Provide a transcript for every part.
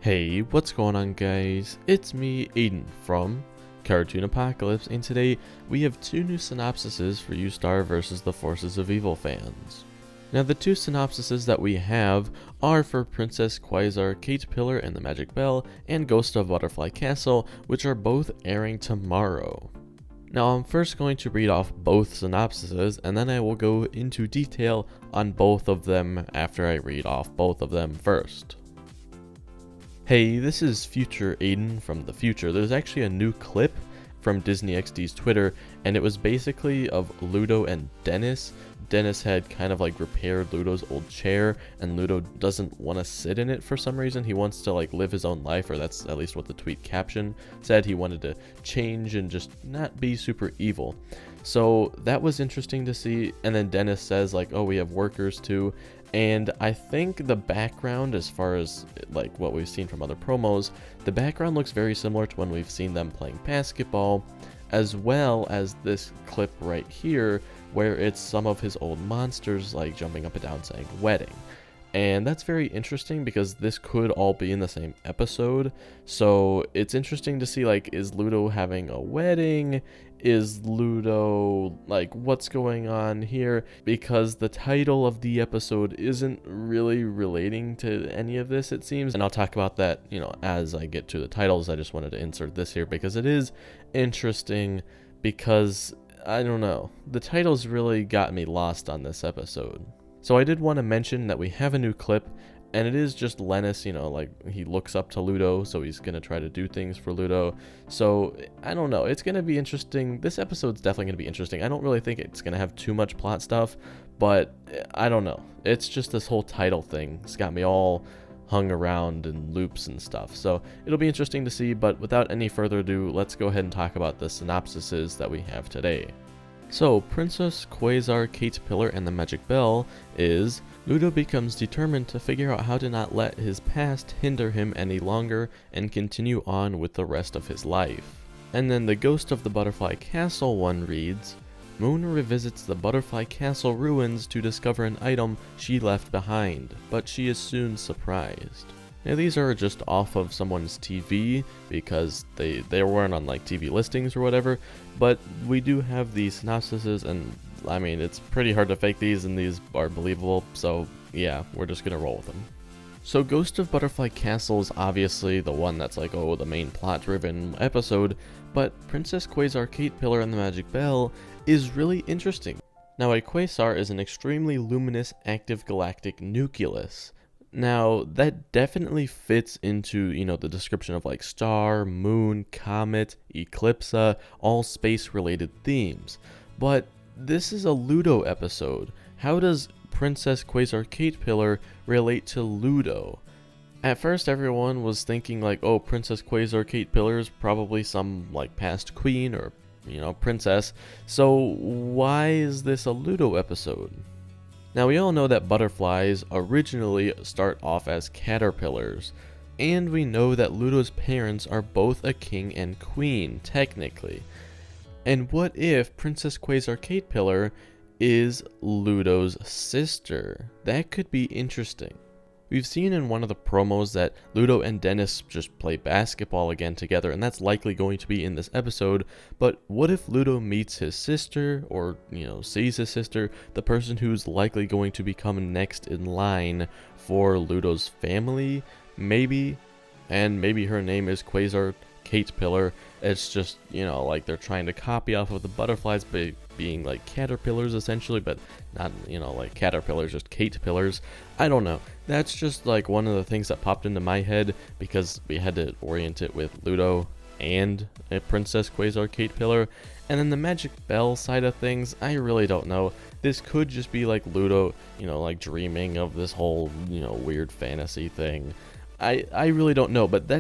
Hey, what's going on guys? It's me, Aiden, from Cartoon Apocalypse, and today we have two new synopsises for you Star vs. the Forces of Evil fans. Now the two synopsises that we have are for Princess Quasar Kate Pillar and the Magic Bell and Ghost of Butterfly Castle, which are both airing tomorrow. Now I'm first going to read off both synopsises and then I will go into detail on both of them after I read off both of them first. Hey, this is Future Aiden from the future. There's actually a new clip from Disney XD's Twitter, and it was basically of Ludo and Dennis. Dennis had kind of like repaired Ludo's old chair, and Ludo doesn't want to sit in it for some reason. He wants to like live his own life, or that's at least what the tweet caption said. He wanted to change and just not be super evil. So that was interesting to see. And then Dennis says like, oh, we have workers too. And I think the background, as far as like what we've seen from other promos, the background looks very similar to when we've seen them playing basketball, as well as this clip right here where it's some of his old monsters like jumping up and down saying wedding. And that's very interesting because this could all be in the same episode. So it's interesting to see, like, is Ludo having a wedding? Is Ludo, like, what's going on here? Because the title of the episode isn't really relating to any of this, it seems. And I'll talk about that, you know, as I get to the titles. I just wanted to insert this here because it is interesting because, I don't know, the titles really got me lost on this episode. So I did want to mention that we have a new clip, and it is just Lennis, you know, like he looks up to Ludo, so he's going to try to do things for Ludo. So I don't know, it's going to be interesting. This episode's definitely going to be interesting. I don't really think it's going to have too much plot stuff, but I don't know. It's just this whole title thing. It's got me all hung around in loops and stuff. So it'll be interesting to see, but without any further ado, let's go ahead and talk about the synopsises that we have today. So, Princess Quasar Kate Pillar and the Magic Bell is, Ludo becomes determined to figure out how to not let his past hinder him any longer and continue on with the rest of his life. And then the Ghost of the Butterfly Castle one reads, Moon revisits the Butterfly Castle ruins to discover an item she left behind, but she is soon surprised. Now these are just off of someone's TV because they weren't on like TV listings or whatever, but we do have these synopsises, and I mean it's pretty hard to fake these, and these are believable, so yeah, we're just gonna roll with them. So Ghost of Butterfly Castle is obviously the one that's like, oh, the main plot driven episode, but Princess Quasar Kate Pillar and the Magic Bell is really interesting. Now a quasar is an extremely luminous active galactic nucleus. Now, that definitely fits into, you know, the description of like star, moon, comet, eclipse, all space-related themes. But this is a Ludo episode. How does Princess Quasar Kate Pillar relate to Ludo? At first, everyone was thinking like, oh, Princess Quasar Kate Pillar is probably some like past queen or, you know, princess. So why is this a Ludo episode? Now we all know that butterflies originally start off as caterpillars, and we know that Ludo's parents are both a king and queen, technically. And what if Princess Quasar Kate Pillar is Ludo's sister? That could be interesting. We've seen in one of the promos that Ludo and Dennis just play basketball again together, and that's likely going to be in this episode, but what if Ludo meets his sister, or, you know, sees his sister, the person who's likely going to become next in line for Ludo's family, maybe, and maybe her name is Quasar Kate Pillar. It's just, you know, like they're trying to copy off of the butterflies being like caterpillars essentially, but not, you know, like caterpillars, just Kate Pillars. I don't know. That's just like one of the things that popped into my head because we had to orient it with Ludo and a Princess Quasar Kate Pillar. And then the Magic Bell side of things, I really don't know. This could just be like Ludo, you know, like dreaming of this whole, you know, weird fantasy thing. I really don't know, but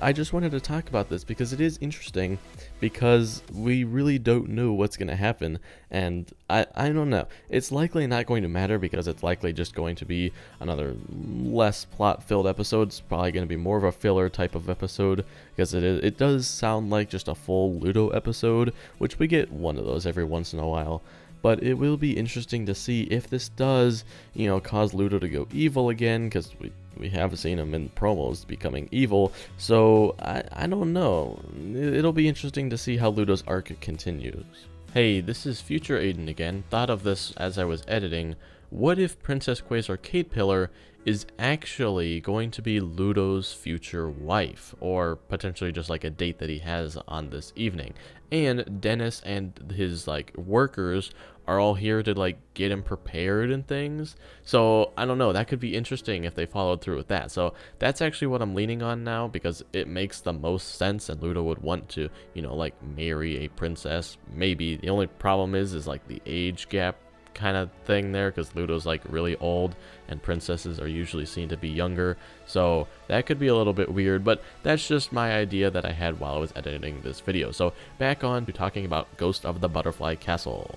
I just wanted to talk about this because it is interesting because we really don't know what's going to happen, and I don't know. It's likely not going to matter because it's likely just going to be another less plot-filled episode. It's probably going to be more of a filler type of episode because it does sound like just a full Ludo episode, which we get one of those every once in a while. But it will be interesting to see if this does, you know, cause Ludo to go evil again, because we we have seen him in promos becoming evil, so I don't know. It'll be interesting to see how Ludo's arc continues. Hey, this is Future Aiden again. Thought of this as I was editing. What if Princess Quay's Arcade Pillar is actually going to be Ludo's future wife, or potentially just like a date that he has on this evening? And Dennis and his like workers are all here to like get him prepared and things. So I don't know, that could be interesting if they followed through with that. So that's actually what I'm leaning on now, because it makes the most sense, and Ludo would want to, you know, like marry a princess. Maybe the only problem is like the age gap kind of thing there, because Ludo's like really old and princesses are usually seen to be younger, so that could be a little bit weird, but that's just my idea that I had while I was editing this video. So back on to talking about Ghost of the Butterfly Castle.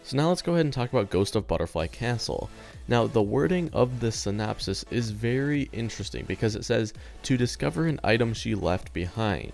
So now let's go ahead and talk about Ghost of Butterfly Castle. Now the wording of this synopsis is very interesting because it says to discover an item she left behind.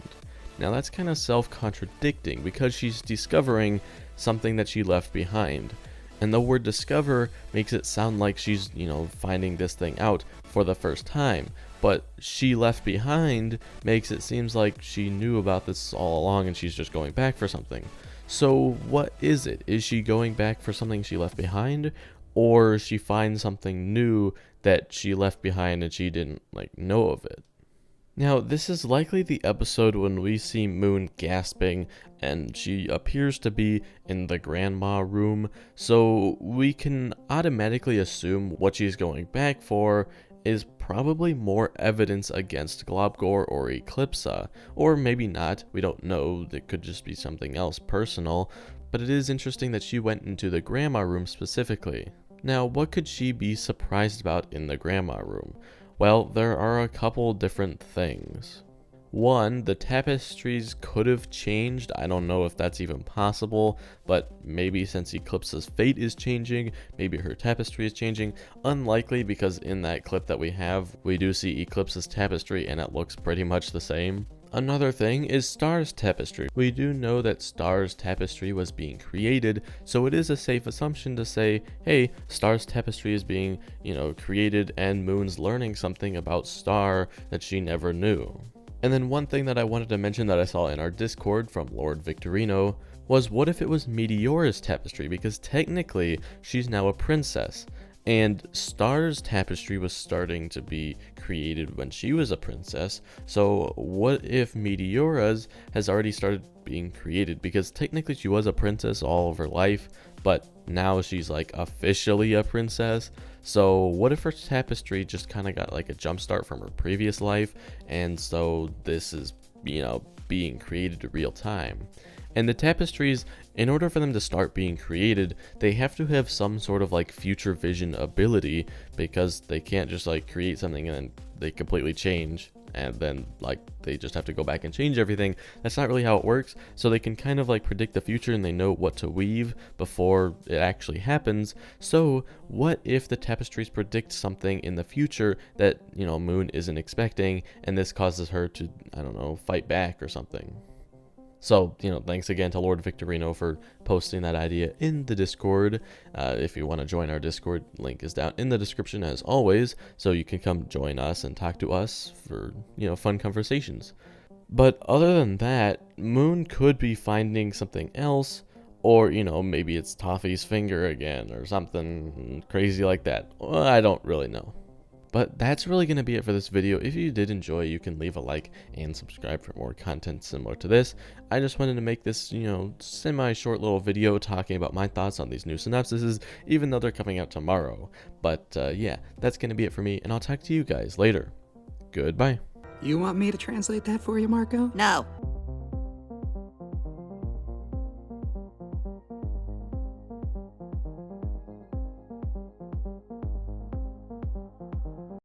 Now that's kind of self-contradicting because she's discovering something that she left behind. And the word discover makes it sound like she's, you know, finding this thing out for the first time. But she left behind makes it seems like she knew about this all along and she's just going back for something. So what is it? Is she going back for something she left behind? Or she finds something new that she left behind and she didn't like know of it? Now, this is likely the episode when we see Moon gasping and she appears to be in the grandma room, so we can automatically assume what she's going back for is probably more evidence against Globgor or Eclipsa, or maybe not, we don't know, it could just be something else personal, but it is interesting that she went into the grandma room specifically. Now, what could she be surprised about in the grandma room? Well, there are a couple different things. One, the tapestries could have changed. I don't know if that's even possible, but maybe since Eclipsa's fate is changing, maybe her tapestry is changing. Unlikely, because in that clip that we have, we do see Eclipsa's tapestry and it looks pretty much the same. Another thing is Star's tapestry. We do know that Star's tapestry was being created, so it is a safe assumption to say, hey, Star's tapestry is being, created, and Moon's learning something about Star that she never knew. And then one thing that I wanted to mention that I saw in our Discord from Lord Victorino was, what if it was Meteora's tapestry? Because technically, she's now a princess. And Star's tapestry was starting to be created when she was a princess, so what if Meteora's has already started being created? Because technically she was a princess all of her life, but now she's like officially a princess. So what if her tapestry just kind of got like a jump start from her previous life, and so this is, being created in real time? And the tapestries, in order for them to start being created, they have to have some sort of like future vision ability, because they can't just like create something and then they completely change and then like they just have to go back and change everything. That's not really how it works. So they can kind of like predict the future and they know what to weave before it actually happens. So what if the tapestries predict something in the future that, Moon isn't expecting, and this causes her to, fight back or something? So, thanks again to Lord Victorino for posting that idea in the Discord. If you want to join our Discord, link is down in the description as always, so you can come join us and talk to us for, fun conversations. But other than that, Moon could be finding something else, or, maybe it's Toffee's finger again, or something crazy like that. Well, I don't really know. But that's really going to be it for this video. If you did enjoy, you can leave a like and subscribe for more content similar to this. I just wanted to make this, semi-short little video talking about my thoughts on these new synopsises, even though they're coming out tomorrow. But yeah, that's going to be it for me, and I'll talk to you guys later. Goodbye. You want me to translate that for you, Marco? No.